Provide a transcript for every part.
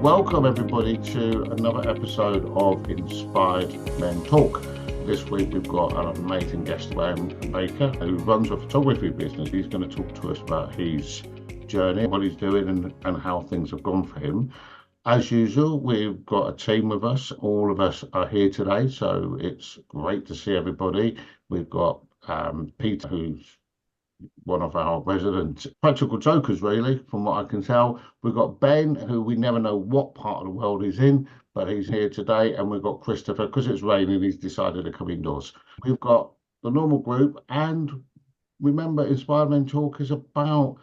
Welcome everybody to another episode of Inspired Men Talk. This week we've got an amazing guest, Graham Baker, who runs a photography business. He's going to talk to us about his journey, what he's doing and how things have gone for him. As usual, we've got a team with us. All of us are here today, so it's great to see everybody. We've got Peter, who's one of our resident practical jokers, really, from what I can tell. We've got Ben, who we never know what part of the world he's in, but he's here today. And we've got Christopher, because it's raining, he's decided to come indoors. We've got the normal group. And remember, Inspired Men Talk is about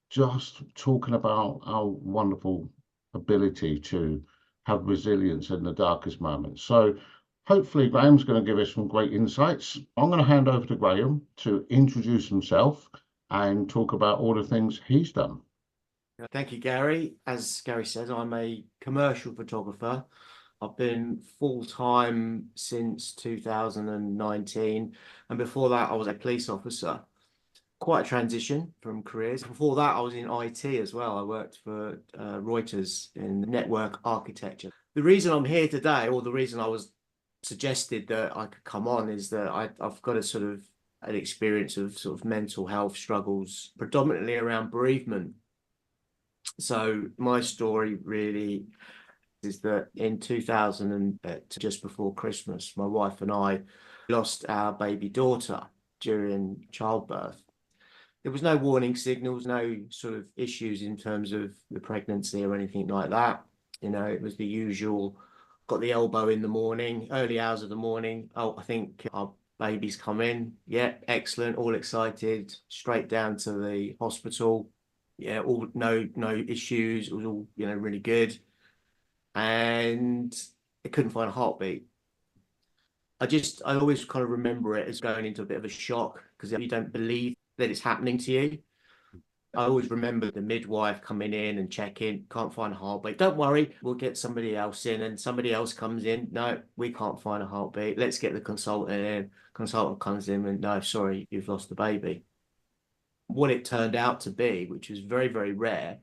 just talking about our wonderful ability to have resilience in the darkest moments. So hopefully Graham's going to give us some great insights. I'm going to hand over to Graham to introduce himself and talk about all the things he's done. Thank you, Gary. As Gary said, I'm a commercial photographer. I've been full-time since 2019, and before that I was a police officer. Quite a transition from careers. Before that I was in IT as well. I worked for Reuters in network architecture. The reason I'm here today, or the reason I was suggested that I could come on, is that I've got a sort of an experience of sort of mental health struggles, predominantly around bereavement. So my story really is that in 2000 and just before Christmas, my wife and I lost our baby daughter during childbirth. There was no warning signals, no sort of issues in terms of the pregnancy or anything like that. You know, it was the usual, got the elbow in the morning, early hours of the morning. Oh, I think our baby's come in. Yeah, excellent, all excited, straight down to the hospital. Yeah, all no issues. It was all, you know, really good. And I couldn't find a heartbeat. I always kind of remember it as going into a bit of a shock because you don't believe that it's happening to you. I always remember the midwife coming in and checking, can't find a heartbeat. Don't worry, we'll get somebody else in, and somebody else comes in. No, we can't find a heartbeat. Let's get the consultant in. Consultant comes in and no, sorry, you've lost the baby. What it turned out to be, which was very, very rare,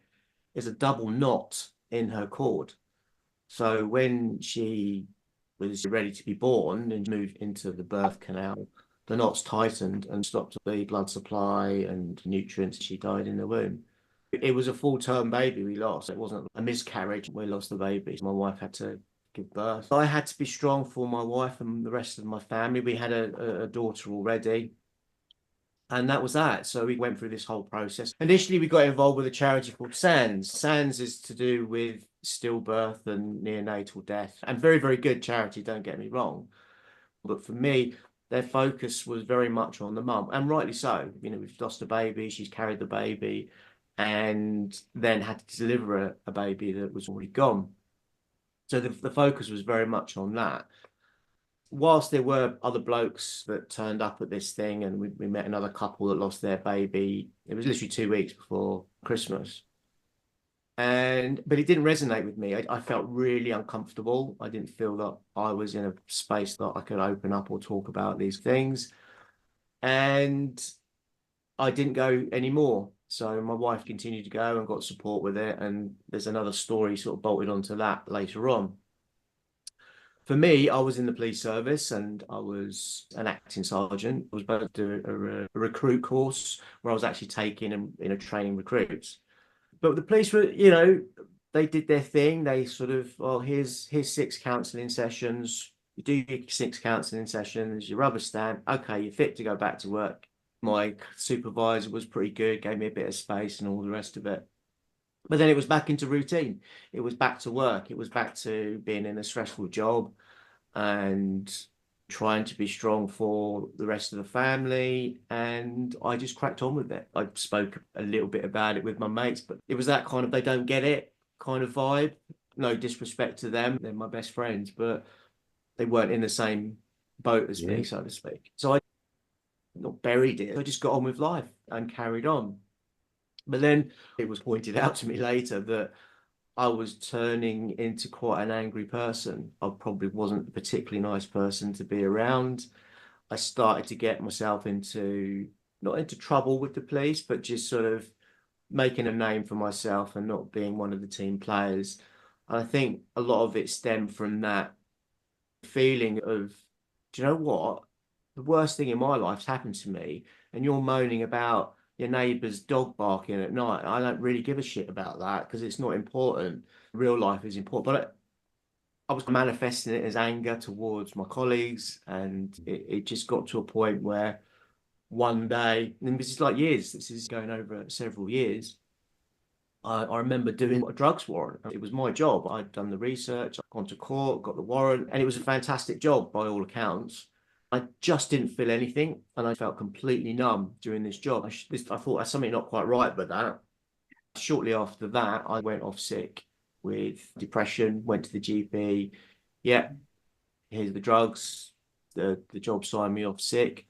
is a double knot in her cord. So when she was ready to be born and moved into the birth canal, the knots tightened and stopped the blood supply and nutrients. She died in the womb. It was a full-term baby we lost. It wasn't a miscarriage. We lost the baby. My wife had to give birth. I had to be strong for my wife and the rest of my family. We had a daughter already. And that was that. So we went through this whole process. Initially, we got involved with a charity called SANS. SANS is to do with stillbirth and neonatal death. And very, very good charity, don't get me wrong. But for me, their focus was very much on the mum, and rightly so. You know, we've lost a baby, she's carried the baby, and then had to deliver a baby that was already gone. So the focus was very much on that. Whilst there were other blokes that turned up at this thing, and we met another couple that lost their baby, it was literally 2 weeks before Christmas. But it didn't resonate with me. I felt really uncomfortable. I didn't feel that I was in a space that I could open up or talk about these things. And I didn't go anymore. So my wife continued to go and got support with it. And there's another story sort of bolted onto that later on. For me, I was in the police service and I was an acting sergeant. I was about to do a recruit course where I was actually taking and, you know, training recruits. But the police were, you know, they did their thing. They sort of, well, here's 6 counselling sessions. You do your 6 counselling sessions, your rubber stamp. Okay, you're fit to go back to work. My supervisor was pretty good, gave me a bit of space and all the rest of it. But then it was back into routine. It was back to work. It was back to being in a stressful job and trying to be strong for the rest of the family. And I just cracked on with it. I spoke a little bit about it with my mates, but it was that kind of they don't get it kind of vibe. No disrespect to them. They're my best friends, but they weren't in the same boat as me, so to speak. So I not buried it. I just got on with life and carried on. But then it was pointed out to me later that I was turning into quite an angry person. I probably wasn't a particularly nice person to be around. I started to get myself into, not into trouble with the police, but just sort of making a name for myself and not being one of the team players. And I think a lot of it stemmed from that feeling of, do you know what? The worst thing in my life's happened to me, and you're moaning about your neighbour's dog barking at night. I don't really give a shit about that because it's not important. Real life is important. But I was manifesting it as anger towards my colleagues, and it just got to a point where one day, and this is like years, this is going over several years. I remember doing a drugs warrant. It was my job. I'd done the research, I'd gone to court, got the warrant, and it was a fantastic job by all accounts. I just didn't feel anything, and I felt completely numb during this job. I thought there's something not quite right with that. Shortly after that, I went off sick with depression, went to the GP. Yeah, here's the drugs. The job signed me off sick.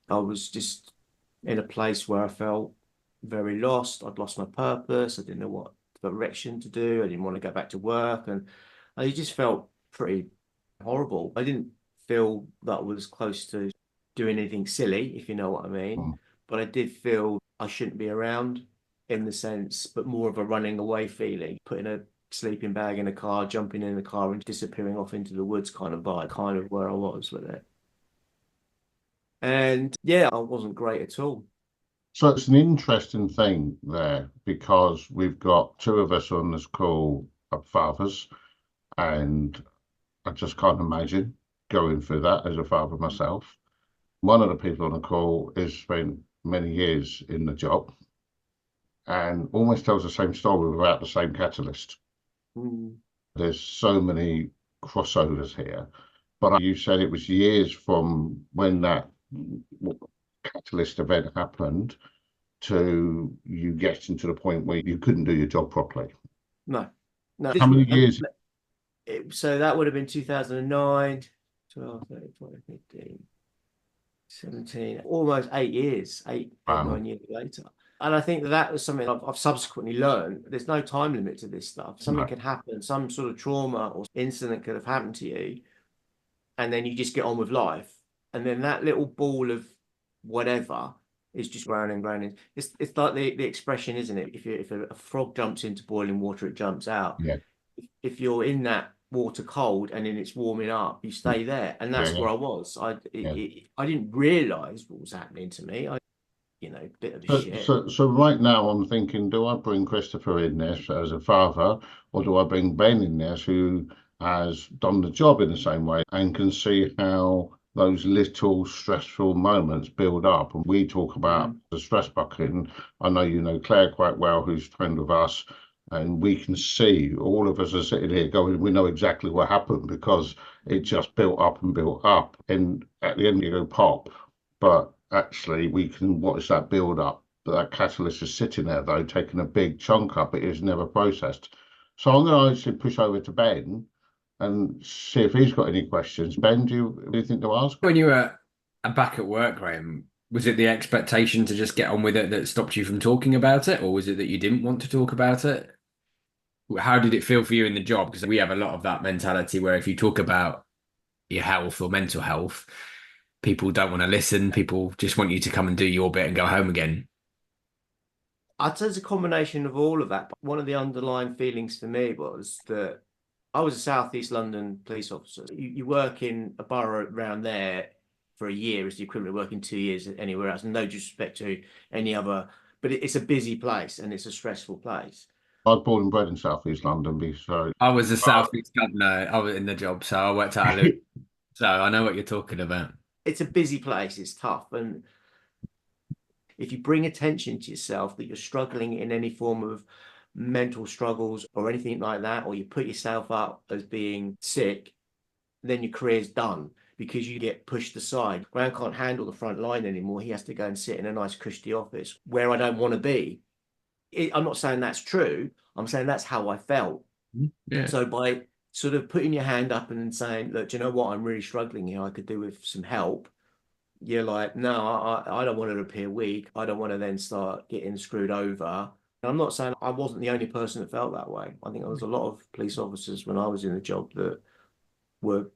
I was just in a place where I felt very lost. I'd lost my purpose. I didn't know what direction to do. I didn't want to go back to work. And I just felt pretty horrible. I didn't feel that was close to doing anything silly, if you know what I mean. Mm. But I did feel I shouldn't be around in the sense, but more of a running away feeling, putting a sleeping bag in a car, jumping in the car and disappearing off into the woods kind of vibe, kind of where I was with it. And yeah, I wasn't great at all. So it's an interesting thing there because we've got two of us on this call are fathers, and I just can't imagine going through that as a father myself. One of the people on the call has spent many years in the job and almost tells the same story without the same catalyst. Mm. There's so many crossovers here, but you said it was years from when that catalyst event happened to you getting to the point where you couldn't do your job properly. No, no. How many years? So that would have been 2009, 12, 13, 14, 15, 17, almost 8 years, eight, Wow. 9 years later. And I think that was something I've subsequently learned. There's no time limit to this stuff. Something No. can happen, some sort of trauma or incident could have happened to you, and then you just get on with life. And then that little ball of whatever is just growing and growing. It's like the expression, isn't it? If a frog jumps into boiling water, it jumps out. Yeah. If you're in that water cold and then it's warming up, you stay there. And Yeah. that's Yeah. where I was. Yeah. I didn't realize what was happening to me. Bit of a shit. So right now I'm thinking, do I bring Christopher in this as a father, or do I bring Ben in this who has done the job in the same way and can see how those little stressful moments build up? And we talk about Mm. the stress bucket. And I know you know Claire quite well, who's trained with us, and we can see all of us are sitting here going, we know exactly what happened because it just built up and built up. And at the end, you go pop. But actually, we can watch that build up. But that catalyst is sitting there, though, taking a big chunk up. It is never processed. So I'm going to actually push over to Ben and see if he's got any questions. Ben, do you have anything to ask? When you were back at work, Graham, was it the expectation to just get on with it that stopped you from talking about it, or was it that you didn't want to talk about it? How did it feel for you in the job? Because we have a lot of that mentality where if you talk about your health or mental health, people don't want to listen. People just want you to come and do your bit and go home again. I'd say it's a combination of all of that. But one of the underlying feelings for me was that I was a Southeast London police officer. You work in a borough around there for a year is the equivalent of working 2 years anywhere else. No disrespect to any other, but it's a busy place and it's a stressful place. I was born and bred in South East London, so I was a Southeast governor. I was in the job, so I worked out of Luton. So I know what you're talking about. It's a busy place. It's tough. And if you bring attention to yourself that you're struggling in any form of mental struggles or anything like that, or you put yourself up as being sick, then your career's done because you get pushed aside. Graham can't handle the front line anymore. He has to go and sit in a nice cushy office where I don't want to be. I'm not saying that's true. I'm saying that's how I felt. Yeah. So by sort of putting your hand up and saying, look, do you know what? I'm really struggling here. I could do with some help. You're like, no, I don't want to appear weak. I don't want to then start getting screwed over. I'm not saying I wasn't the only person that felt that way. I think there was a lot of police officers when I was in the job that were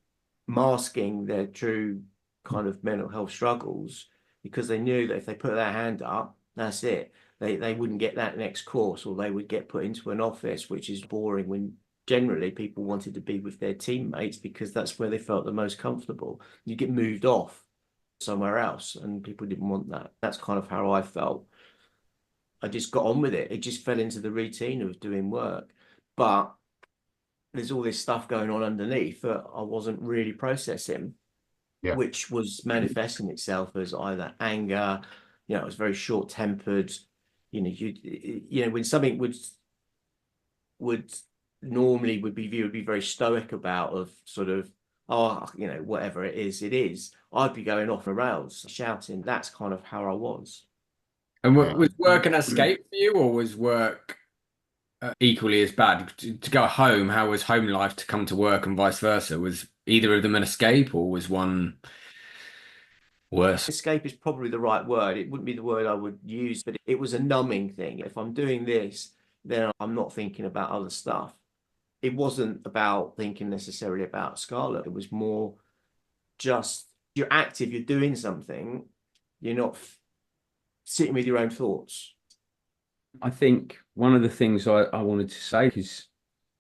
masking their true kind of mental health struggles because they knew that if they put their hand up, that's it. they wouldn't get that next course, or they would get put into an office, which is boring, when generally people wanted to be with their teammates because that's where they felt the most comfortable. You get moved off somewhere else, and people didn't want that. That's kind of how I felt. I just got on with it. It just fell into the routine of doing work. But there's all this stuff going on underneath that I wasn't really processing, Yeah. which was manifesting itself as either anger, I was very short-tempered. When something would normally would be viewed, be very stoic about, of sort of, oh, whatever it is, I'd be going off the rails, shouting. That's kind of how I was. And Yeah. was work an escape for you, or was work equally as bad? To go home, how was home life to come to work, and vice versa? Was either of them an escape, or was one worse? Escape is probably the right word. It wouldn't be the word I would use, but it was a numbing thing. If I'm doing this, then I'm not thinking about other stuff. It wasn't about thinking necessarily about Scarlett. It was more just, you're active, you're doing something, you're not sitting with your own thoughts. I think one of the things I wanted to say is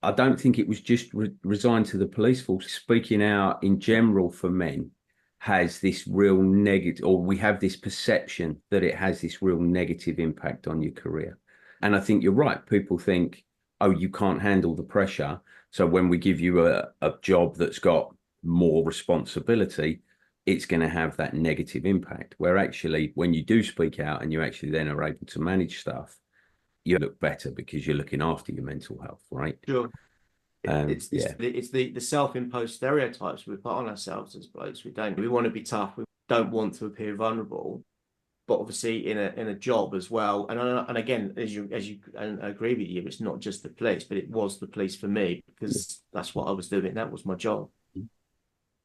I don't think it was just resigned to the police force. Speaking out in general for men has this real negative, or we have this perception that it has this real negative impact on your career. And I think you're right. People think, oh, you can't handle the pressure. So when we give you a job that's got more responsibility, it's going to have that negative impact. Where actually, when you do speak out and you actually then are able to manage stuff, you look better because you're looking after your mental health, right? Sure. It's Yeah. the self-imposed stereotypes we put on ourselves as blokes. We want to be tough. We don't want to appear vulnerable. But obviously in a job as well. And again, as you and I agree with you, it's not just the police, but it was the police for me, because that's what I was doing. That was my job.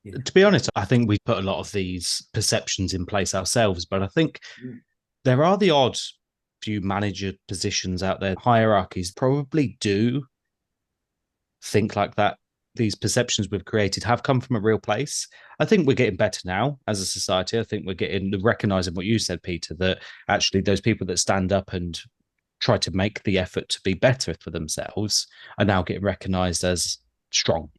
Yeah. To be honest, I think we put a lot of these perceptions in place ourselves, but I think there are the odd few manager positions out there. Hierarchies probably do think like that. These perceptions we've created have come from a real place. I think we're getting better now as a society. I think we're getting recognizing what you said, Peter, that actually those people that stand up and try to make the effort to be better for themselves are now getting recognized as strong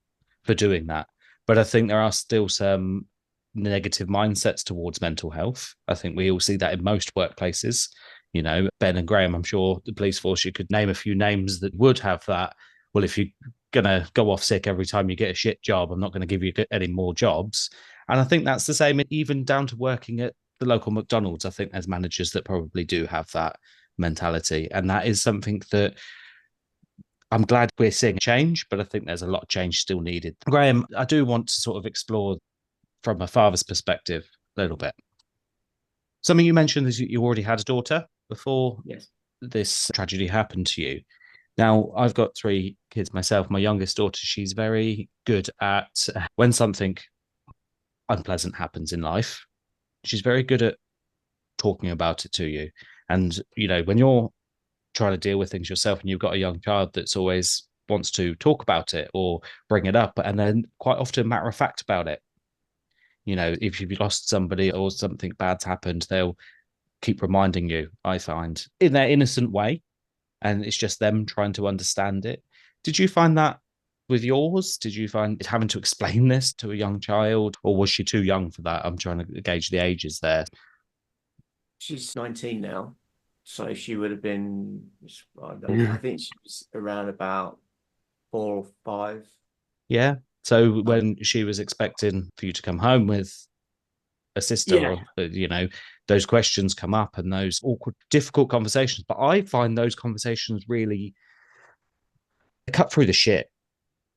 for doing that. But I think there are still some negative mindsets towards mental health. I think we all see that in most workplaces. Ben and Graham, I'm sure the police force, you could name a few names that would have that. Well, if you're going to go off sick every time you get a shit job, I'm not going to give you any more jobs. And I think that's the same even down to working at the local McDonald's. I think there's managers that probably do have that mentality. And that is something that I'm glad we're seeing change, but I think there's a lot of change still needed. Graham, I do want to sort of explore from a father's perspective a little bit. Something you mentioned is you already had a daughter before this tragedy happened to you. Now, I've got 3 kids myself. My youngest daughter, she's very good at when something unpleasant happens in life, she's very good at talking about it to you. And, when you're trying to deal with things yourself and you've got a young child that's always wants to talk about it or bring it up, and then quite often matter of fact about it. If you've lost somebody or something bad's happened, they'll keep reminding you, I find, in their innocent way. And it's just them trying to understand it. Did you find that with yours? Did you find having to explain this to a young child, or was she too young for that? I'm trying to gauge the ages there. She's 19 now. So she would have been, I think she was around about 4 or 5. Yeah. So when she was expecting for you to come home with a sister, or, those questions come up and those awkward, difficult conversations. But I find those conversations really cut through the shit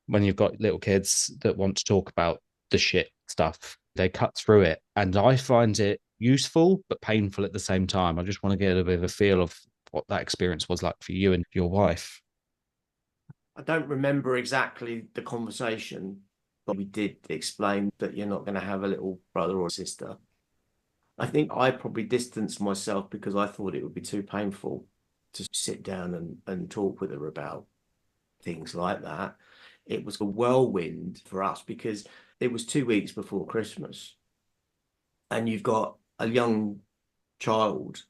when you've got little kids that want to talk about the shit stuff. They cut through it. And I find it useful, but painful at the same time. I just want to get a bit of a feel of what that experience was like for you and your wife. I don't remember exactly the conversation, but we did explain that you're not going to have a little brother or sister. I think I probably distanced myself because I thought it would be too painful to sit down and talk with her about things like that. It was a whirlwind for us because it was 2 weeks before Christmas, and you've got a young child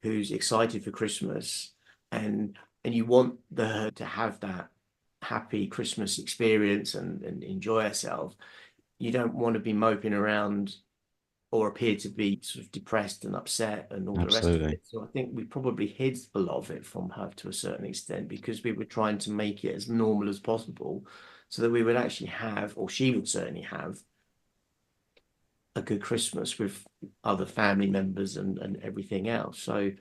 who's excited for Christmas, and you want her to have that happy Christmas experience and enjoy herself. You don't want to be moping around or appear to be sort of depressed and upset and all the rest of it. So I think we probably hid a lot of it from her to a certain extent, because we were trying to make it as normal as possible, so that we would actually have, or she would certainly have, a good Christmas with other family members and everything else. So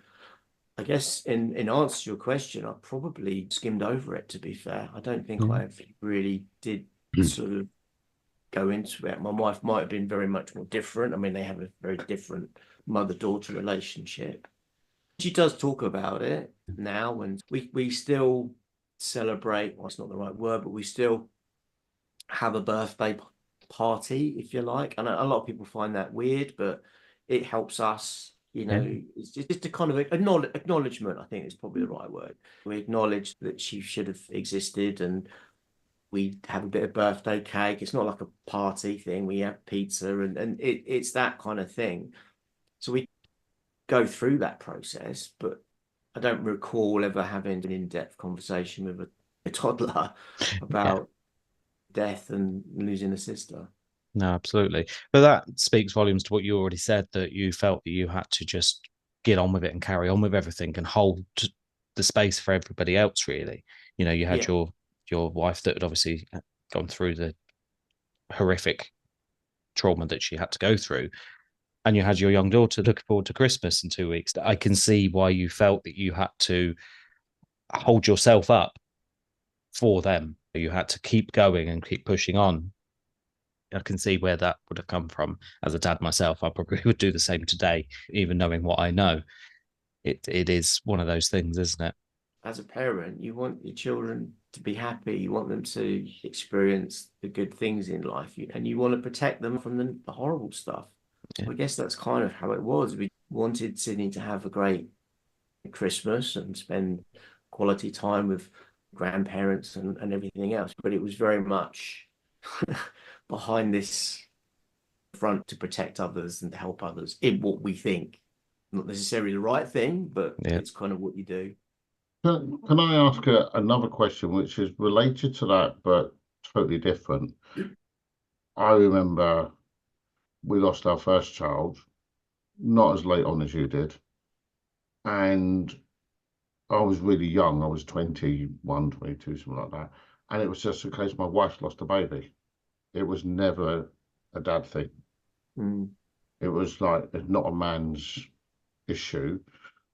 I guess in answer to your question, I probably skimmed over it, to be fair. I don't think I really did sort of go into it. My wife might have been very much more different. I mean, they have a very different mother-daughter relationship. She does talk about it now, and we still celebrate, well, it's not the right word, but we still have a birthday party, if you like. And a lot of people find that weird, but it helps us, you know. It's just a kind of acknowledgement, I think is probably the right word. We acknowledge that she should have existed, and we have a bit of birthday cake. It's not like a party thing. We have pizza, and it's that kind of thing. So we go through that process, but I don't recall ever having an in-depth conversation with a toddler about death and losing a sister. No, absolutely. But that speaks volumes to what you already said, that you felt that you had to just get on with it and carry on with everything and hold the space for everybody else, really. You know, you had your wife that had obviously gone through the horrific trauma that she had to go through, and you had your young daughter looking forward to Christmas in 2 weeks. I can see why you felt that you had to hold yourself up for them. You had to keep going and keep pushing on. I can see where that would have come from. As a dad myself, I probably would do the same today, even knowing what I know. It is one of those things, isn't it? As a parent, you want your children to be happy. You want them to experience the good things in life, and you want to protect them from the horrible stuff. Yeah. I guess that's kind of how it was. We wanted Sydney to have a great Christmas and spend quality time with grandparents and everything else, but it was very much behind this front to protect others and to help others in what we think, not necessarily the right thing, but it's kind of what you do. Can I ask another question, which is related to that, but totally different? I remember we lost our first child, not as late on as you did. And I was really young. I was 21, 22, something like that. And it was just in case my wife lost a baby. It was never a dad thing. It was like, it's not a man's issue.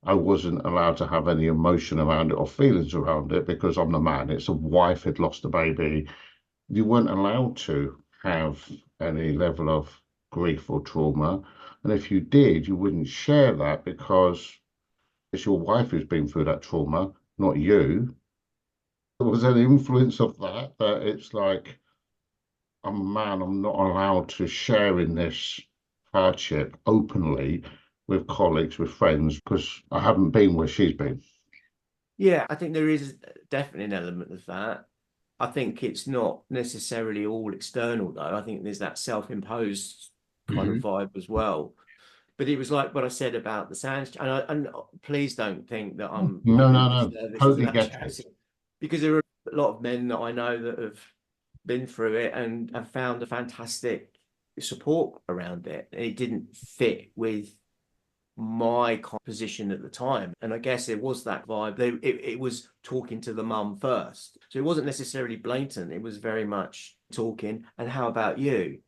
I wasn't allowed to have any emotion around it or feelings around it because I'm the man. It's a wife had lost a baby. You weren't allowed to have any level of grief or trauma. And if you did, you wouldn't share that because it's your wife who's been through that trauma, not you. There was an influence of that it's like, I'm a man, I'm not allowed to share in this hardship openly with colleagues, with friends, because I haven't been where she's been. Yeah, I think there is definitely an element of that. I think it's not necessarily all external, though. I think there's that self-imposed kind of vibe as well. But it was like what I said about the sound, and please don't think that I'm no, totally get it. Because there are a lot of men that I know that have been through it and have found a fantastic support around it. It didn't fit with my position at the time, and I guess it was that vibe. It was talking to the mum first, so it wasn't necessarily blatant. It was very much talking. And how about you?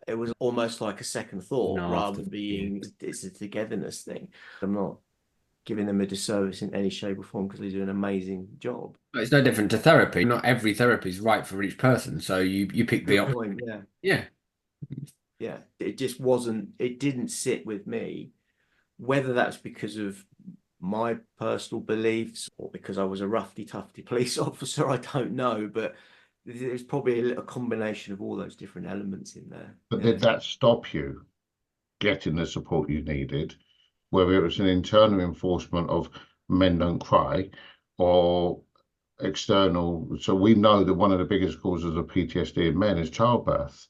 It was almost like a second thought rather than being it's a togetherness thing. I'm not giving them a disservice in any shape or form because they do an amazing job. It's no different to therapy. Not every therapy is right for each person, so you pick the option. Yeah. It just wasn't. It didn't sit with me. Whether that's because of my personal beliefs or because I was a roughy-tufty police officer, I don't know, but there's probably a combination of all those different elements in there. But did that stop you getting the support you needed, whether it was an internal enforcement of men don't cry or external? So we know that one of the biggest causes of PTSD in men is childbirth.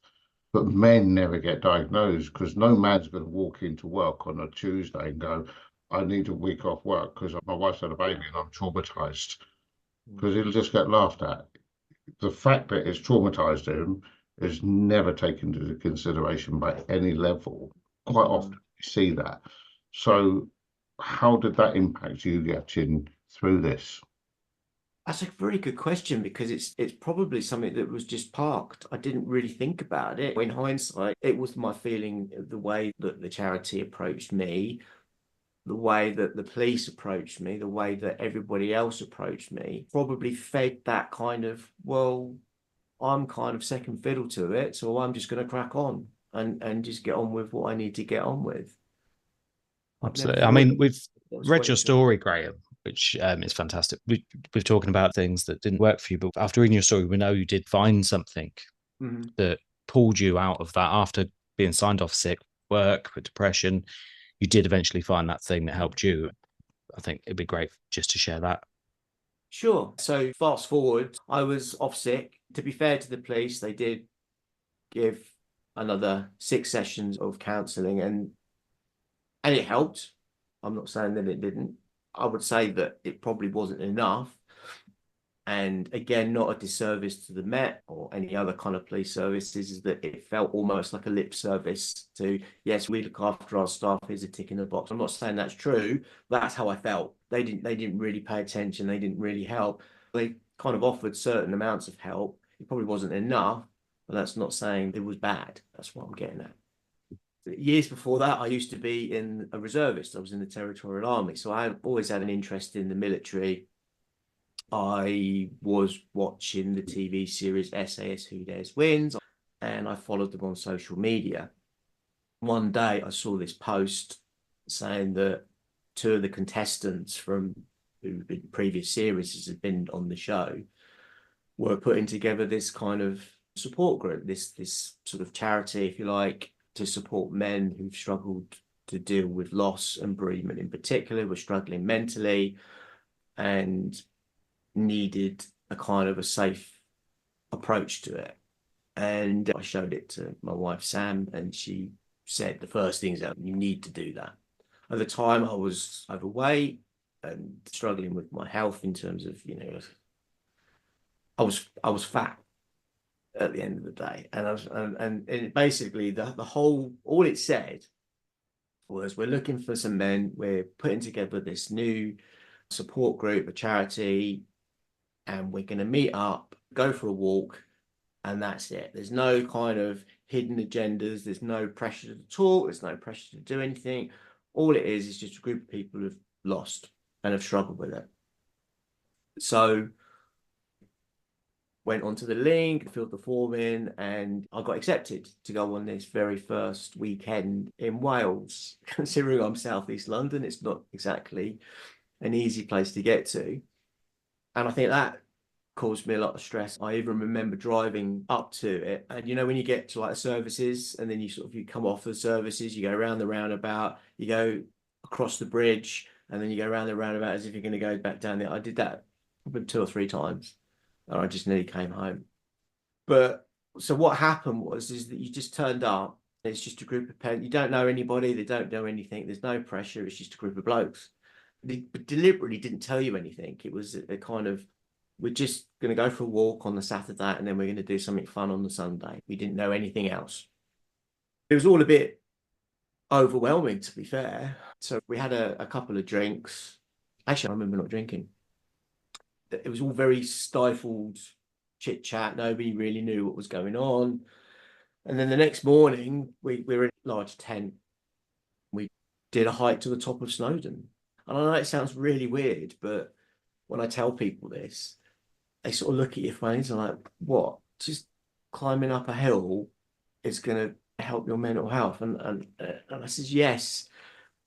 But men never get diagnosed because no man's going to walk into work on a Tuesday and go, I need a week off work because my wife's had a baby and I'm traumatized, because he'll just get laughed at. The fact that it's traumatized him is never taken into consideration by any level. Quite often you see that. So how did that impact you getting through this? That's a very good question, because it's probably something that was just parked. I didn't really think about it. In hindsight, it was my feeling, the way that the charity approached me, the way that the police approached me, the way that everybody else approached me, probably fed that kind of, well, I'm kind of second fiddle to it, so I'm just going to crack on and just get on with what I need to get on with. Absolutely. I mean, we've read your story, Graham, which is fantastic. We're talking about things that didn't work for you, but after reading your story, we know you did find something that pulled you out of that after being signed off sick, work, with depression. You did eventually find that thing that helped you. I think it'd be great just to share that. Sure. So fast forward, I was off sick. To be fair to the police, they did give another 6 sessions of counselling, and it helped. I'm not saying that it didn't. I would say that it probably wasn't enough. And again, not a disservice to the Met or any other kind of police services, is that it felt almost like a lip service to, yes, we look after our staff, here's a tick in the box. I'm not saying that's true, but that's how I felt. They didn't really pay attention, they didn't really help. They kind of offered certain amounts of help. It probably wasn't enough, but that's not saying it was bad. That's what I'm getting at. Years before that, I used to be in a reservist. I was in the Territorial Army, so I always had an interest in the military. I was watching the TV series SAS Who Dares Wins, and I followed them on social media. One day I saw this post saying that 2 of the contestants from who in previous series had been on the show were putting together this kind of support group, this sort of charity, if you like, to support men who've struggled to deal with loss and bereavement in particular, were struggling mentally and needed a kind of a safe approach to it. And I showed it to my wife, Sam, and she said the first thing is that you need to do that. At the time, I was overweight and struggling with my health in terms of, I was fat at the end of the day. And basically the whole, all it said was, we're looking for some men, we're putting together this new support group, a charity, and we're going to meet up, go for a walk, and that's it. There's no kind of hidden agendas. There's no pressure to talk. There's no pressure to do anything. All it is just a group of people who've lost and have struggled with it. So went onto the link, filled the form in, and I got accepted to go on this very first weekend in Wales. Considering I'm Southeast London, it's not exactly an easy place to get to. And I think that caused me a lot of stress. I even remember driving up to it, and when you get to like the services, and then you come off the services, you go around the roundabout, you go across the bridge, and then you go around the roundabout as if you're going to go back down there. I did that probably 2 or 3 times, and I just nearly came home. But so what happened is that you just turned up. It's just a group of parents. You don't know anybody. They don't know anything. There's no pressure. It's just a group of blokes. They deliberately didn't tell you anything. It was a kind of, we're just going to go for a walk on the Saturday, and then we're going to do something fun on the Sunday. We didn't know anything else. It was all a bit overwhelming, to be fair. So we had a couple of drinks. Actually, I remember not drinking. It was all very stifled chit chat. Nobody really knew what was going on. And then the next morning, we were in a large tent. We did a hike to the top of Snowdon. And I know it sounds really weird, but when I tell people this, they sort of look at your face and like, what? Just climbing up a hill is going to help your mental health? And I says, yes,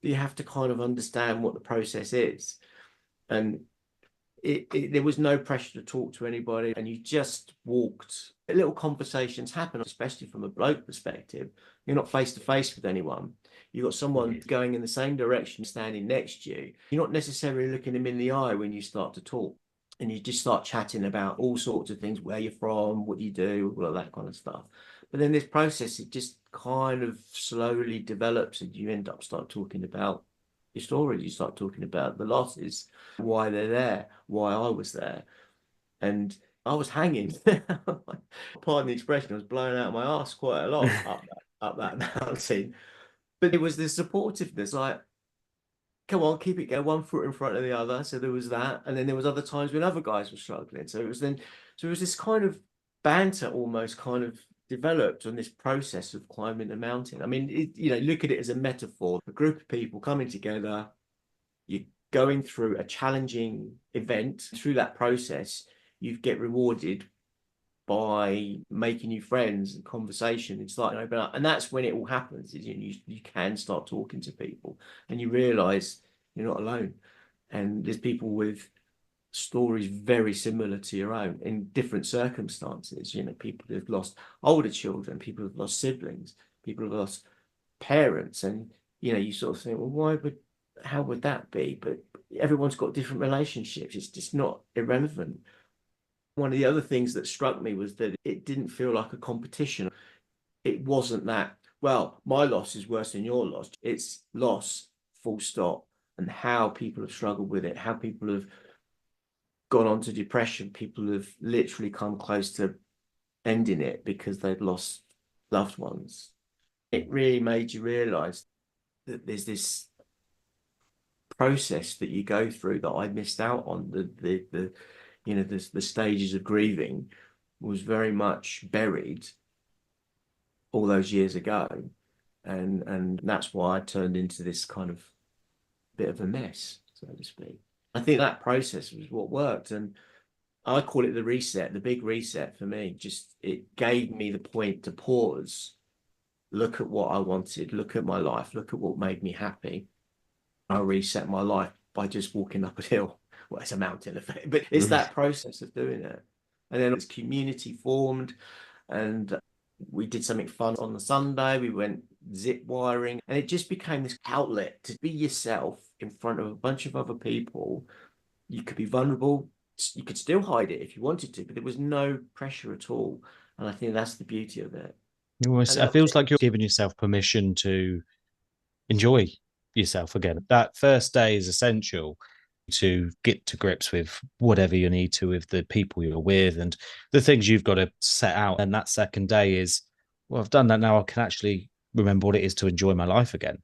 but you have to kind of understand what the process is. And there was no pressure to talk to anybody, and you just walked. Little conversations happen, especially from a bloke perspective. You're not face to face with anyone. You've got someone going in the same direction, standing next to you. You're not necessarily looking them in the eye when you start to talk, and you just start chatting about all sorts of things, where you're from, what you do, all of that kind of stuff. But then this process, it just kind of slowly develops, and you end up start talking about your stories. You start talking about the losses, why they're there, why I was there. And I was hanging. Pardon the expression, I was blowing out my ass quite a lot up that mountain. But it was the supportiveness, like, come on, keep it going, one foot in front of the other. So there was that. And then there was other times when other guys were struggling. So it was this kind of banter almost kind of developed on this process of climbing the mountain. I mean, look at it as a metaphor. A group of people coming together, you're going through a challenging event. Through that process, you get rewarded by making new friends and conversation and starting to open up. And that's when it all happens, is you can start talking to people and you realize you're not alone. And there's people with stories very similar to your own in different circumstances. People who've lost older children, people who've lost siblings, people who've lost parents. And, you sort of think, well, how would that be? But everyone's got different relationships. It's just not irrelevant. One of the other things that struck me was that it didn't feel like a competition. It wasn't that, well, my loss is worse than your loss. It's loss, full stop, and how people have struggled with it, how people have gone on to depression, people have literally come close to ending it because they'd lost loved ones. It really made you realize that there's this process that you go through that I missed out on. The stages of grieving was very much buried all those years ago. And that's why I turned into this kind of bit of a mess, so to speak. I think that process was what worked. And I call it the reset, the big reset for me. Just, it gave me the point to pause, look at what I wanted, look at my life, look at what made me happy. I reset my life by just walking up a hill. Well, it's a mountain effect, but it's that process of doing it. And then this community formed, and we did something fun on the Sunday. We went zip wiring, and it just became this outlet to be yourself in front of a bunch of other people. You could be vulnerable. You could still hide it if you wanted to, but there was no pressure at all. And I think that's the beauty of it. It feels like you're giving yourself permission to enjoy yourself again. That first day is essential to get to grips with whatever you need to with the people you're with and the things you've got to set out. And that second day is, well, I've done that now. I can actually remember what it is to enjoy my life again.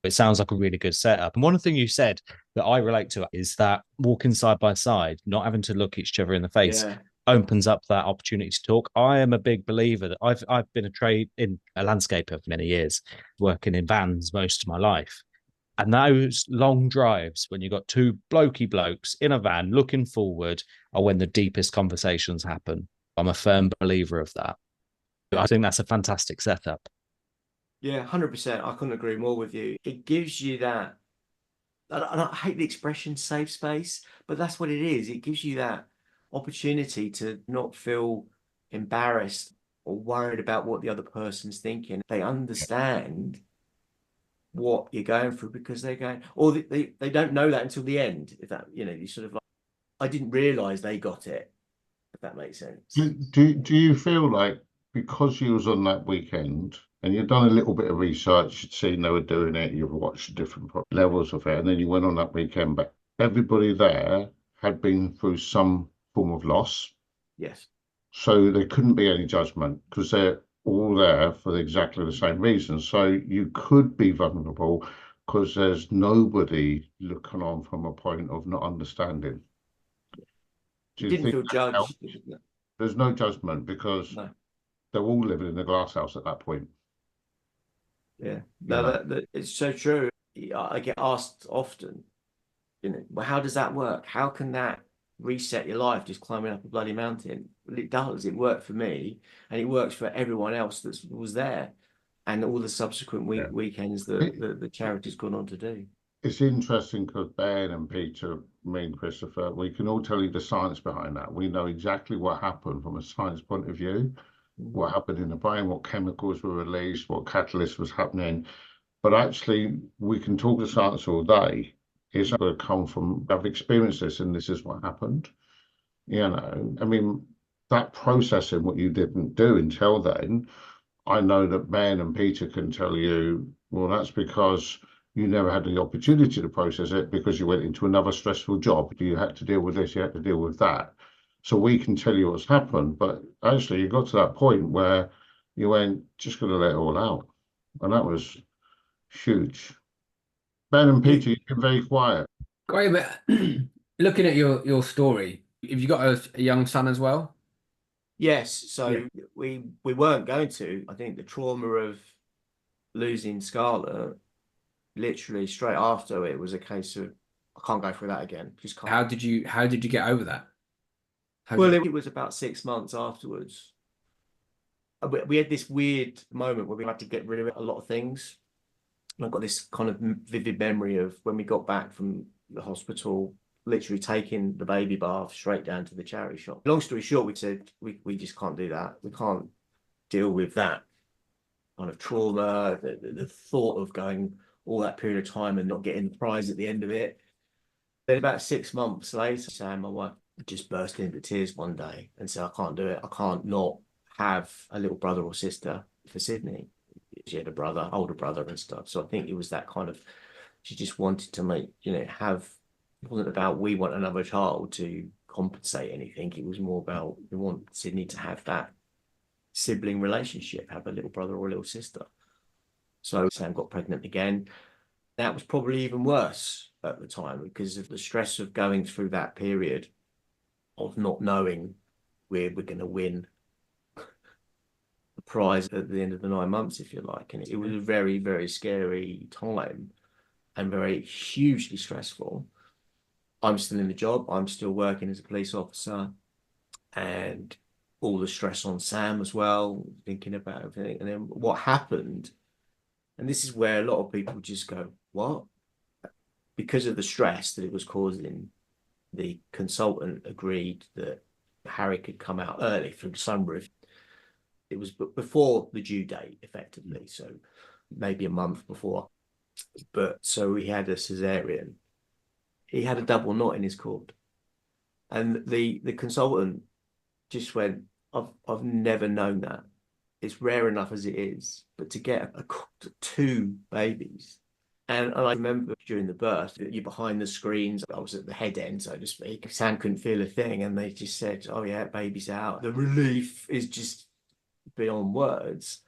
It sounds like a really good setup. And one thing you said that I relate to is that walking side by side, not having to look each other in the face, opens up that opportunity to talk. I am a big believer that I've been a landscaper for many years, working in vans most of my life. And those long drives when you've got two blokey blokes in a van looking forward are when the deepest conversations happen. I'm a firm believer of that. I think that's a fantastic setup. Yeah, 100%. I couldn't agree more with you. It gives you that, and I hate the expression safe space, but that's what it is. It gives you that opportunity to not feel embarrassed or worried about what the other person's thinking. They understand what you're going through because they're going, or they don't know that until the end. If that, you sort of like, I didn't realize they got it, if that makes sense. Do you feel like because you was on that weekend and you'd done a little bit of research, you'd seen they were doing it, you've watched different levels of it, and then you went on that weekend, but everybody there had been through some form of loss? Yes. So there couldn't be any judgment because they're all there for exactly the same reason. So you could be vulnerable because there's nobody looking on from a point of not understanding. You didn't feel judged. There's no judgment because they're all living in the glass house at that point. Yeah, no, it's so true. I get asked often, well, how does that work? How can that reset your life just climbing up a bloody mountain? Well, it does. It worked for me, and it works for everyone else that was there, and all the subsequent weekends that the charity's gone on to do. It's interesting because Ben and Peter, me and Christopher, we can all tell you the science behind that. We know exactly what happened from a science point of view, what happened in the brain, what chemicals were released, what catalyst was happening. But actually, we can talk to science all day. It's going to come from, I've experienced this and this is what happened. I mean, that processing, what you didn't do until then, I know that Ben and Peter can tell you, well, that's because you never had the opportunity to process it because you went into another stressful job. You had to deal with this, you had to deal with that. So we can tell you what's happened, but actually you got to that point where you went, just got to let it all out. And that was huge. Ben and Peter, you've been very quiet. Great, but looking at your story, have you got a young son as well? Yes, so we weren't going to. I think the trauma of losing Scarlett, literally straight after it was a case of I can't go through that again. Just can't. How did you get over that? Well, it was about 6 months afterwards. We had this weird moment where we had to get rid of a lot of things. And I've got this kind of vivid memory of when we got back from the hospital, literally taking the baby bath straight down to the charity shop. Long story short, we said, we just can't do that. We can't deal with that kind of trauma, the thought of going all that period of time and not getting the prize at the end of it. Then about 6 months later, Sam, my wife, just burst into tears one day and said, I can't do it. I can't not have a little brother or sister for Sydney. She had a brother, older brother and stuff. So I think it was that kind of, she just wanted to make, have, it wasn't about we want another child to compensate anything. It was more about we want Sydney to have that sibling relationship, have a little brother or a little sister. So Sam got pregnant again. That was probably even worse at the time because of the stress of going through that period of not knowing we're going to win the prize at the end of the 9 months, if you like. And it was a very, very scary time and very hugely stressful. I'm still in the job. I'm still working as a police officer, and all the stress on Sam as well, thinking about everything. And then what happened, and this is where a lot of people just go, what? Because of the stress that it was causing, the consultant agreed that Harry could come out early through the sunroof. It was before the due date, effectively, so maybe a month before. But so he had a cesarean. He had a double knot in his cord, and the consultant just went, I've never known that. It's rare enough as it is, but to get two babies. And I remember during the birth, you're behind the screens. I was at the head end, so to speak. Sam couldn't feel a thing, and they just said, oh yeah, baby's out. The relief is just beyond words.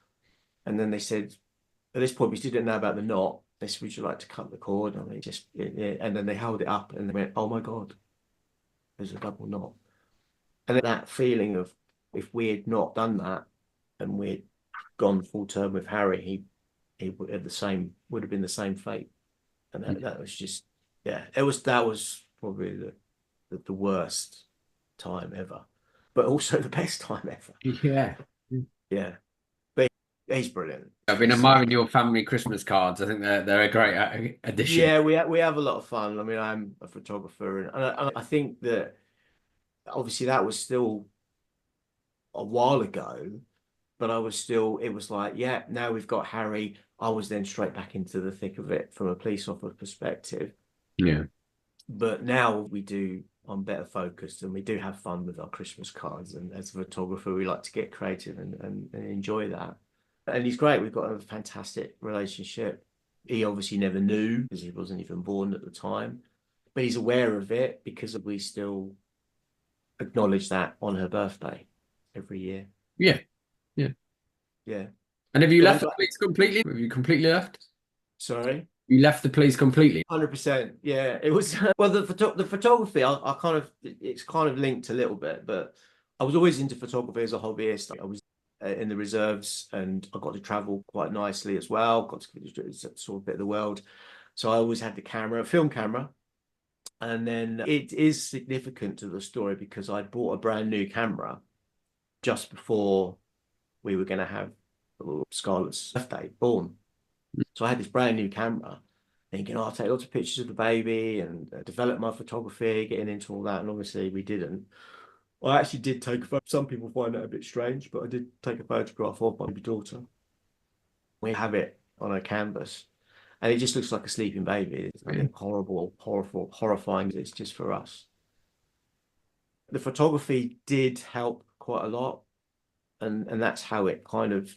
And then they said, at this point, we still didn't know about the knot. They said, would you like to cut the cord? And they just, and then they held it up and they went, oh my God, there's a double knot. And that feeling of, if we had not done that and we'd gone full term with Harry, he would have been the same fate. And that was just, that was probably the worst time ever, but also the best time ever. Yeah. But he's brilliant. I've been admiring your family Christmas cards. I think they're a great addition. Yeah, we have a lot of fun. I mean, I'm a photographer, and I think that obviously that was still a while ago, but it was like, yeah, now we've got Harry. I was then straight back into the thick of it from a police officer perspective. Yeah. But now I'm better focused, and we do have fun with our Christmas cards. And as a photographer, we like to get creative and enjoy that. And he's great. We've got a fantastic relationship. He obviously never knew because he wasn't even born at the time, but he's aware of it because we still acknowledge that on her birthday every year. Yeah. And have you left the police completely? Have you completely left? Sorry? You left the police completely? 100%. Yeah, it was, well, the photography, I kind of, it's kind of linked a little bit, but I was always into photography as a hobbyist. I was in the reserves and I got to travel quite nicely as well. Got to sort of a bit of the world. So I always had the camera, film camera. And then it is significant to the story because I bought a brand new camera just before we were going to have Scarlett's birthday, born. So I had this brand new camera thinking, I'll take lots of pictures of the baby and develop my photography, getting into all that. And obviously we didn't. I actually did take a photo. Some people find that a bit strange, but I did take a photograph of my daughter. We have it on a canvas and it just looks like a sleeping baby. It's horrible, horrifying. It's just for us. The photography did help quite a lot. And that's how it kind of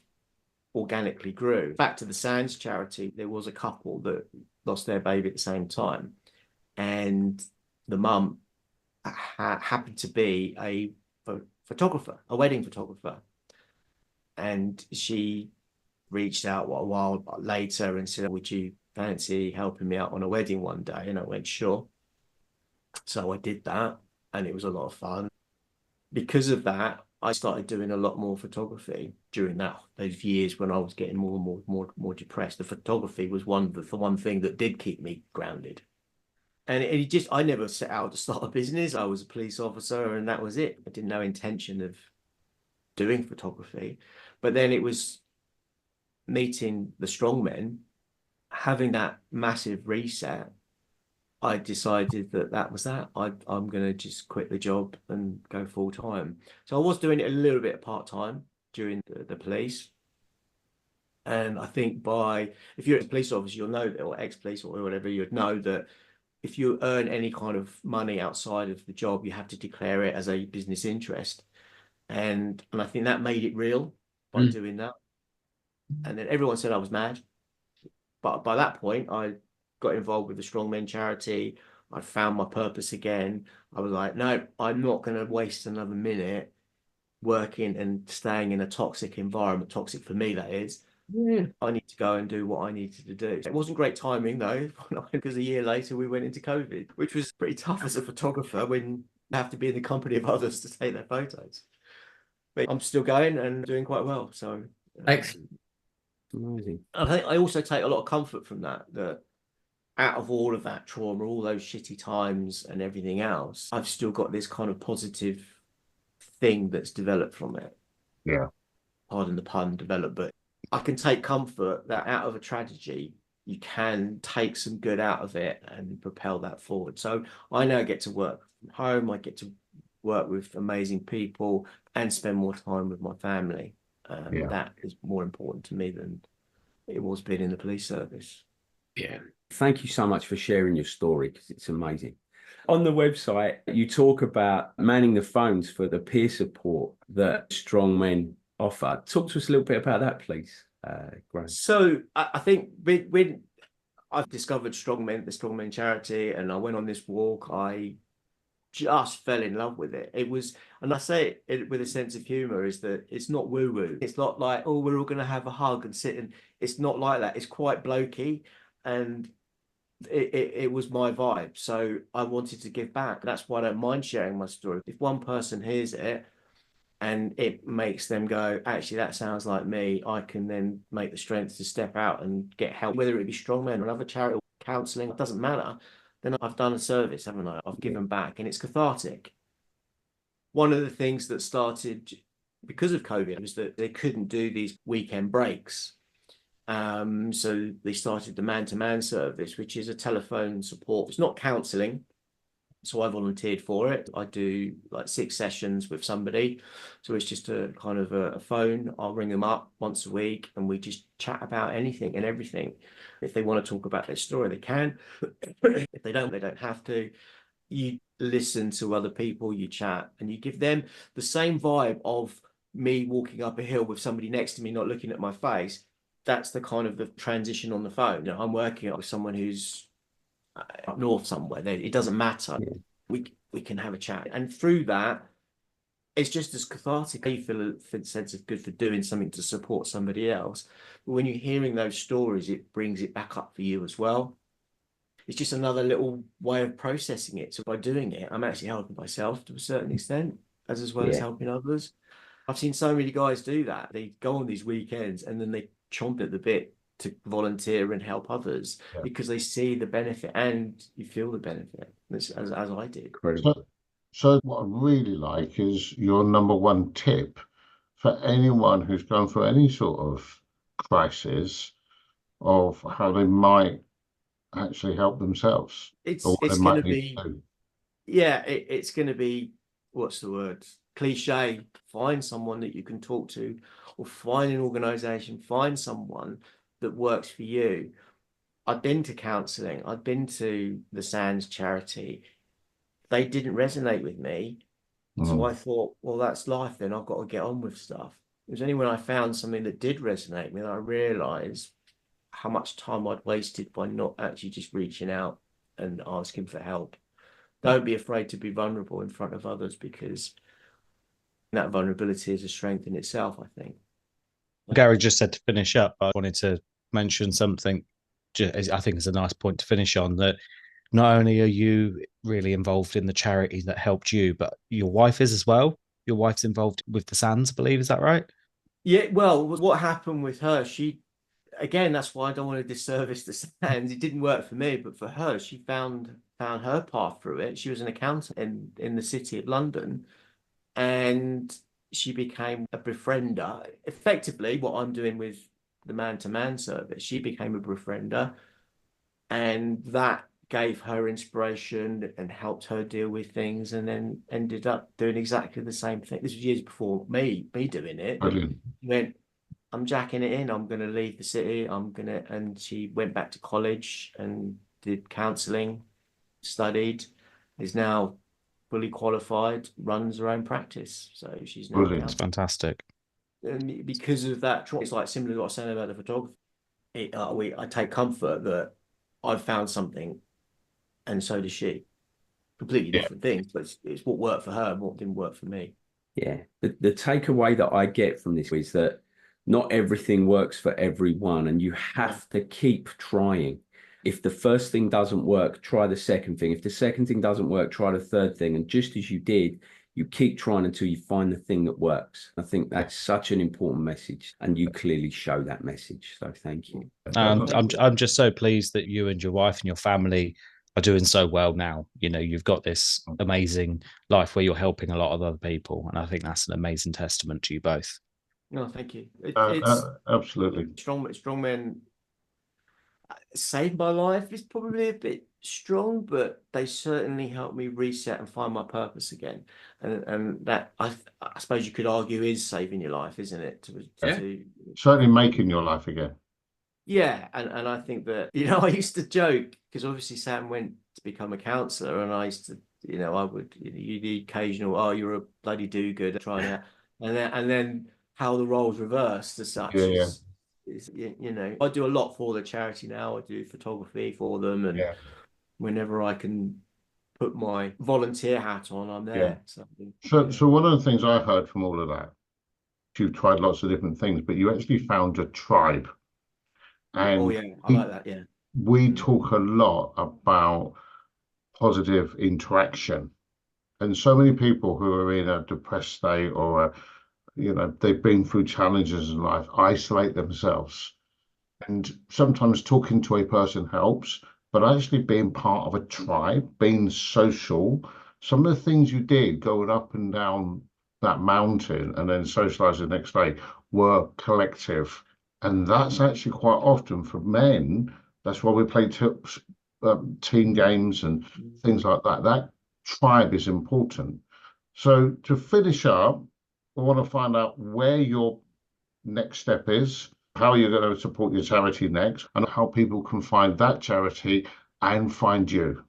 organically grew. Back to the Sands charity, there was a couple that lost their baby at the same time. And the mum happened to be a photographer, a wedding photographer. And she reached out a while later and said, would you fancy helping me out on a wedding one day? And I went, sure. So I did that, and it was a lot of fun. Because of that, I started doing a lot more photography during those years when I was getting more depressed. The photography was the one thing that did keep me grounded. And I never set out to start a business. I was a police officer, and that was it. I did no intention of doing photography. But then it was meeting the strongmen, having that massive reset. I decided that was that. I'm going to just quit the job and go full time. So I was doing it a little bit part time during the police. And I think if you're a police officer, you'll know that, or ex-police or whatever, you'd know that if you earn any kind of money outside of the job, you have to declare it as a business interest. And I think that made it real by doing that. And then everyone said I was mad. But by that point, I got involved with the Strong Men charity. I found my purpose again. I was like, no, I'm not going to waste another minute working and staying in a toxic environment. Toxic for me, that is. Yeah. I need to go and do what I needed to do. It wasn't great timing, though, because a year later we went into COVID, which was pretty tough as a photographer when you have to be in the company of others to take their photos. But I'm still going and doing quite well. So excellent. Amazing. I also take a lot of comfort from that out of all of that trauma, all those shitty times and everything else, I've still got this kind of positive thing that's developed from it. Yeah. Pardon the pun, developed, but I can take comfort that out of a tragedy, you can take some good out of it and propel that forward. So I now get to work from home. I get to work with amazing people and spend more time with my family. That is more important to me than it was being in the police service. Yeah. Thank you so much for sharing your story, because it's amazing. On the website, you talk about manning the phones for the peer support that strong men offer. Talk to us a little bit about that, please, Graham. So I think when I've discovered the Strong Men charity, and I went on this walk, I just fell in love with it. It was, and I say it with a sense of humor, is that it's not woo-woo. It's not like, oh, we're all going to have a hug and sit, and it's not like that. It's quite blokey, and it was my vibe. So I wanted to give back. That's why I don't mind sharing my story. If one person hears it and it makes them go, actually, that sounds like me, I can then make the strength to step out and get help, whether it be strongmen or another charity or counselling, it doesn't matter. Then I've done a service, haven't I? I've given back, and it's cathartic. One of the things that started because of COVID was that they couldn't do these weekend breaks. So they started the man-to-man service, which is a telephone support. It's not counselling. So I volunteered for it. I do like 6 sessions with somebody. So it's just a kind of a phone. I'll ring them up once a week and we just chat about anything and everything. If they want to talk about their story, they can. If they don't have to. You listen to other people, you chat, and you give them the same vibe of me walking up a hill with somebody next to me, not looking at my face. That's the kind of the transition on the phone. You know, I'm working with someone who's up north somewhere. It doesn't matter. Yeah. We can have a chat, and through that, it's just as cathartic. You feel a sense of good for doing something to support somebody else. But when you're hearing those stories, it brings it back up for you as well. It's just another little way of processing it. So by doing it, I'm actually helping myself to a certain extent, as well as helping others. I've seen so many guys do that. They go on these weekends and then they chomp at the bit to volunteer and help others because they see the benefit, and you feel the benefit, as I did. So what I really like is your number one tip for anyone who's gone through any sort of crisis of how they might actually help themselves. It's going to be, it's going to be, what's the word? Cliche. Find someone that you can talk to, or find an organization, find someone that works for you. I've been to counselling. I've been to the Sands charity. They didn't resonate with me. So I thought, well, that's life then. I've got to get on with stuff. It was only when I found something that did resonate with me that I realised how much time I'd wasted by not actually just reaching out and asking for help. Don't be afraid to be vulnerable in front of others, because that vulnerability is a strength in itself, I think. Gary just said to finish up, I wanted to mention something. I think it's a nice point to finish on, that not only are you really involved in the charity that helped you, but your wife is as well. Your wife's involved with the Sands, I believe. Is that right? Yeah, well, what happened with her, again, that's why I don't want to disservice the Sands. It didn't work for me, but for her, she found her path through it. She was an accountant in the city of London, and she became a befriender. Effectively, what I'm doing with the man-to-man service, she became a befriender, and that gave her inspiration and helped her deal with things, and then ended up doing exactly the same thing. This was years before me doing it. Brilliant. Went, I'm jacking it in. I'm going to leave the city. And she went back to college and did counselling, studied, is now fully qualified, runs her own practice. So she's now Brilliant. It's fantastic. And because of that, it's like similar to what I was saying about the photography. I take comfort that I've found something, and so does she. Completely different things, but it's what worked for her and what didn't work for me. Yeah. The takeaway that I get from this is that not everything works for everyone, and you have to keep trying. If the first thing doesn't work, try the second thing. If the second thing doesn't work, try the third thing. And just as you did, you keep trying until you find the thing that works. I think that's such an important message, and you clearly show that message. So thank you. And I'm just so pleased that you and your wife and your family are doing so well now. You know, you've got this amazing life where you're helping a lot of other people, and I think that's an amazing testament to you both. No, thank you. It's absolutely. strong men saved my life is probably a bit strong, but they certainly helped me reset and find my purpose again. And that I suppose you could argue is saving your life, isn't it? Certainly making your life again. Yeah, and I think that, I used to joke, because obviously Sam went to become a counsellor, and I used to, I would, you the occasional, oh, you're a bloody do-gooder trying to, and then how the roles reversed as such is, I do a lot for the charity now. I do photography for them, and whenever I can put my volunteer hat on, I'm there. So one of the things I heard from all of that, you've tried lots of different things, but you actually found a tribe. And I like that. Yeah, we talk a lot about positive interaction, and so many people who are in a depressed state, or they've been through challenges in life, isolate themselves. And sometimes talking to a person helps, but actually being part of a tribe, being social, some of the things you did going up and down that mountain and then socializing the next day were collective. And that's actually quite often for men. That's why we play team games and things like that. That tribe is important. So to finish up, we want to find out where your next step is, how you're going to support your charity next, and how people can find that charity and find you.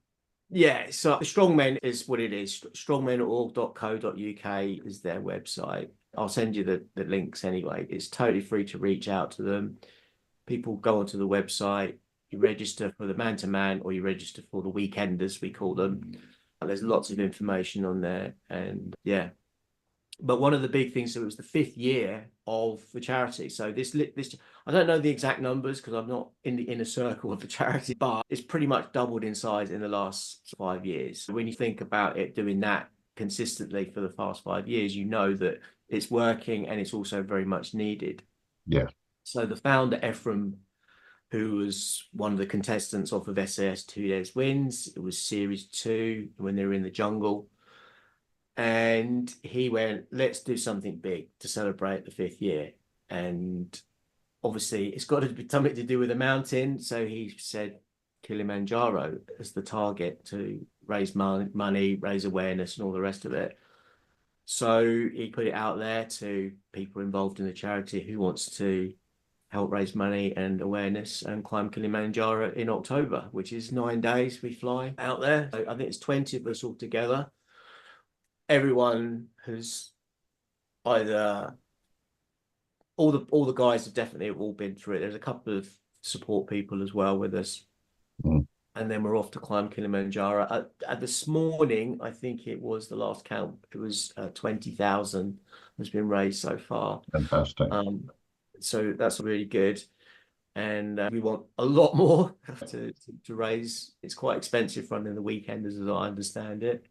Yeah, so Strongmen is what it is. Strongmenorg.co.uk is their website. I'll send you the links anyway. It's totally free to reach out to them. People go onto the website, you register for the man-to-man, or you register for the weekenders, we call them. There's lots of information on there, and yeah. But one of the big things, so it was the 5th year of the charity. So this I don't know the exact numbers because I'm not in the inner circle of the charity, but it's pretty much doubled in size in the last 5 years. When you think about it, doing that consistently for the past 5 years, you know that it's working, and it's also very much needed. Yeah. So the founder, Ephraim, who was one of the contestants off of SAS 2 Days Wins, it was series 2 when they were in the jungle. And he went, let's do something big to celebrate the 5th year. And obviously it's got to be something to do with a mountain. So he said Kilimanjaro as the target to raise money, raise awareness, and all the rest of it. So he put it out there to people involved in the charity who wants to help raise money and awareness and climb Kilimanjaro in October, which is 9 days we fly out there. So I think it's 20 of us all together. Everyone has either, all the guys have definitely all been through it. There's a couple of support people as well with us. Mm. And then we're off to climb Kilimanjaro. At this morning, I think it was the last count, it was 20,000 has been raised so far. Fantastic. So that's really good. And we want a lot more to raise. It's quite expensive running the weekenders, as I understand it.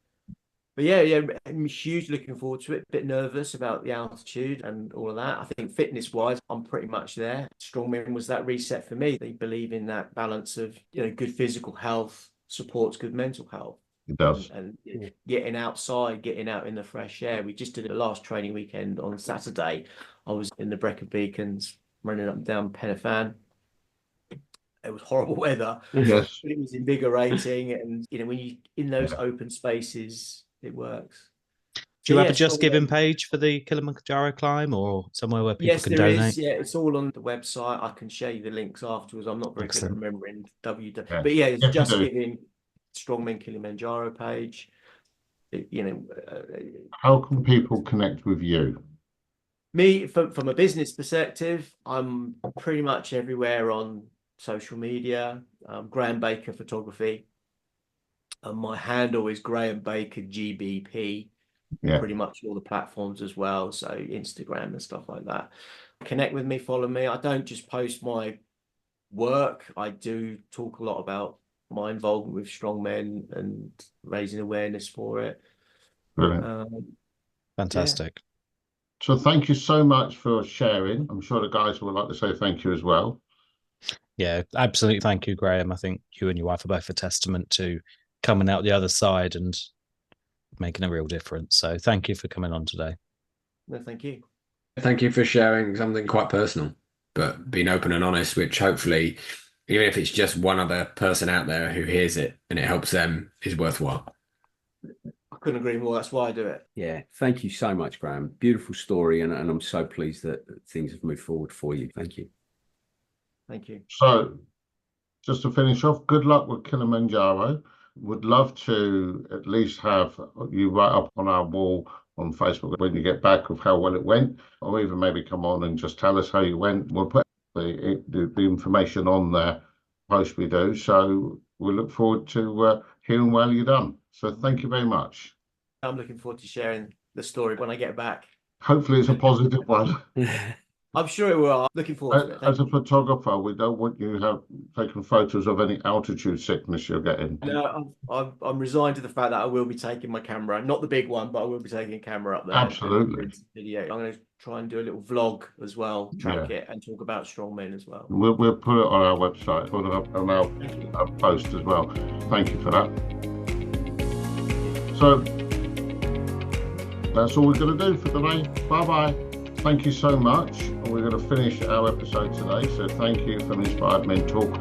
But yeah, I'm hugely looking forward to it. A bit nervous about the altitude and all of that. I think fitness-wise, I'm pretty much there. Strongman was that reset for me. They believe in that balance of, good physical health supports good mental health. It does. And getting outside, getting out in the fresh air. We just did a last training weekend on Saturday. I was in the Brecon Beacons, running up and down Penifan. It was horrible weather. Yes. But it was invigorating, and when you in those open spaces, it works. Do you have a Just Giving page for the Kilimanjaro climb, or somewhere where people can donate? Yes, there is. Yeah, it's all on the website. I can share you the links afterwards. I'm not very good at remembering but yeah, it's Just Giving Strongman Kilimanjaro page. How can people connect with you? Me, from a business perspective, I'm pretty much everywhere on social media. Graham Baker Photography. My handle is Graham Baker GBP. Yeah. Pretty much all the platforms as well, so Instagram and stuff like that. Connect with me, follow me. I don't just post my work. I do talk a lot about my involvement with strongmen and raising awareness for it. Brilliant. Fantastic. So thank you so much for sharing. I'm sure the guys would like to say thank you as well. Yeah, absolutely. Thank you, Graham. I think you and your wife are both a testament to coming out the other side and making a real difference. So thank you for coming on today. No, thank you. Thank you for sharing something quite personal, but being open and honest, which hopefully, even if it's just one other person out there who hears it and it helps them, is worthwhile. I couldn't agree more. That's why I do it. Yeah, thank you so much, Graham. Beautiful story, and I'm so pleased that things have moved forward for you. Thank you. Thank you. So just to finish off, good luck with Kilimanjaro. Would love to at least have you right up on our wall on Facebook when you get back of how well it went, or even maybe come on and just tell us how you went. We'll put the information on the post we do. So we look forward to hearing how you're done. So thank you very much. I'm looking forward to sharing the story when I get back. Hopefully it's a positive one. I'm sure it will. I'm looking forward to it. As a photographer, we don't want you to have taken photos of any altitude sickness you're getting. No, I'm resigned to the fact that I will be taking my camera, not the big one, but I will be taking a camera up there. Absolutely. Video. I'm going to try and do a little vlog as well, track it, and talk about strongmen as well. We'll put it on our website, put it up on our post as well. Thank you for that. So that's all we're going to do for today. Bye-bye. Thank you so much. We're going to finish our episode today. So thank you from Inspired Men Talk